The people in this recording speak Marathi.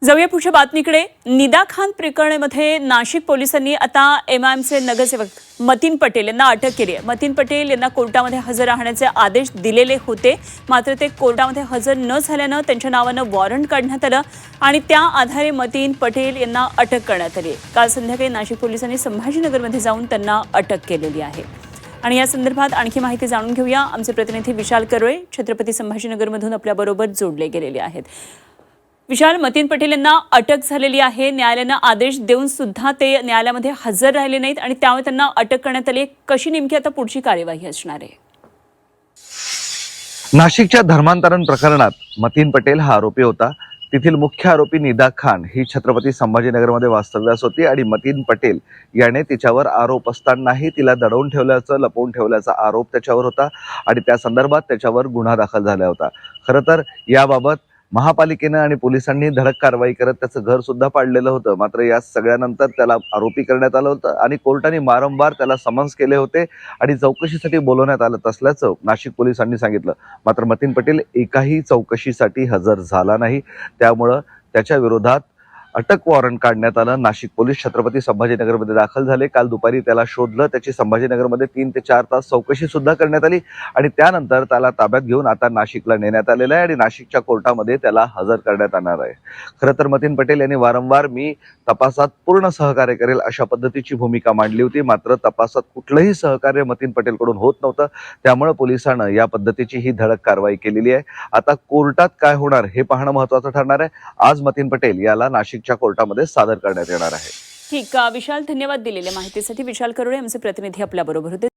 जाऊया पुढच्या बातमीकडे। निदा खान प्रकरणामध्ये नाशिक पोलिसांनी आता एमआयएमचे नगरसेवक मतीन पटेल यांना अटक केली आहे। मतीन पटेल यांना कोर्टामध्ये हजर राहण्याचे आदेश दिलेले होते, मात्र ते कोर्टामध्ये हजर न झाल्यानं त्यांच्या नावानं वॉरंट काढण्यात आलं आणि त्या आधारे मतीन पटेल यांना अटक करण्यात आली। काल संध्याकाळी नाशिक पोलिसांनी संभाजीनगरमध्ये जाऊन त्यांना अटक केलेली आहे। आणि या संदर्भात आणखी माहिती जाणून घेऊया। आमचे प्रतिनिधी विशाल करोळे छत्रपती संभाजीनगरमधून आपल्याबरोबर जोडले गेलेले आहेत। विशाल, मतीन पटेल यांना अटक झालेली आहे। न्यायालयानं आदेश देऊन सुद्धा ते न्यायालयामध्ये हजर राहिले नाहीत आणि त्यामुळे त्यांना अटक करण्यात आली। कशी नेमकी आता पुढची कार्यवाही असणार आहे? नाशिकच्या धर्मांतरण प्रकरणात मतीन पटेल हा आरोपी होता। तेथील मुख्य आरोपी निदा खान ही छत्रपती संभाजीनगरमध्ये वास्तव्यास होती आणि मतीन पटेल याने तिच्यावर आरोप असतानाही तिला दडवून ठेवल्याचं, लपवून ठेवल्याचा आरोप त्याच्यावर होता आणि त्या संदर्भात त्याच्यावर गुन्हा दाखल झाला होता। खरं तर याबाबत महापालिकेनं आणि पोलिसांनी धडक कारवाई करत त्याचं घर सुद्धा पाडलेलं होतं। मात्र या सगळ्यानंतर त्याला आरोपी करण्यात आलं होतं आणि कोर्टाने वारंवार त्याला समन्स केले होते आणि चौकशीसाठी बोलवण्यात आलं असल्याचं नाशिक पोलिसांनी सांगितलं। मात्र मतीन पटेल एकाही चौकशीसाठी हजर झाला नाही, त्यामुळं त्याच्या विरोधात अटक वॉरंट काढण्यात आलं। नाशिक पोलीस छत्रपती संभाजीनगरमध्ये दाखल झाले। काल दुपारी त्याला शोधलं, त्याची संभाजीनगरमध्ये 3 ते 4 तास चौकशी सुद्धा करण्यात आली आणि त्यानंतर त्याला ताब्यात घेऊन आता नाशिकला नेण्यात आलेलं आहे आणि नाशिकच्या कोर्टामध्ये त्याला हजर करण्यात येणार आहे। खरं तर मतीन पटेल यांनी वारंवार मी तपासात पूर्ण सहकार्य करेल अशा पद्धतीची भूमिका मांडली होती, मात्र तपासात कुठलंही सहकार्य मतीन पटेलकडून होत नव्हतं। त्यामुळे पोलिसांनं या पद्धतीची ही धडक कारवाई केलेली आहे। आता कोर्टात काय होणार हे पाहणं महत्त्वाचं ठरणार आहे। आज मतीन पटेल याला नाशिक कोर्टामध्ये सादर करण्यात येणार आहे। ठीक, विशाल, धन्यवाद दिलेल्या माहितीसाठी। विशाल करोळे आमचे प्रतिनिधी आपल्या बरोबर होते।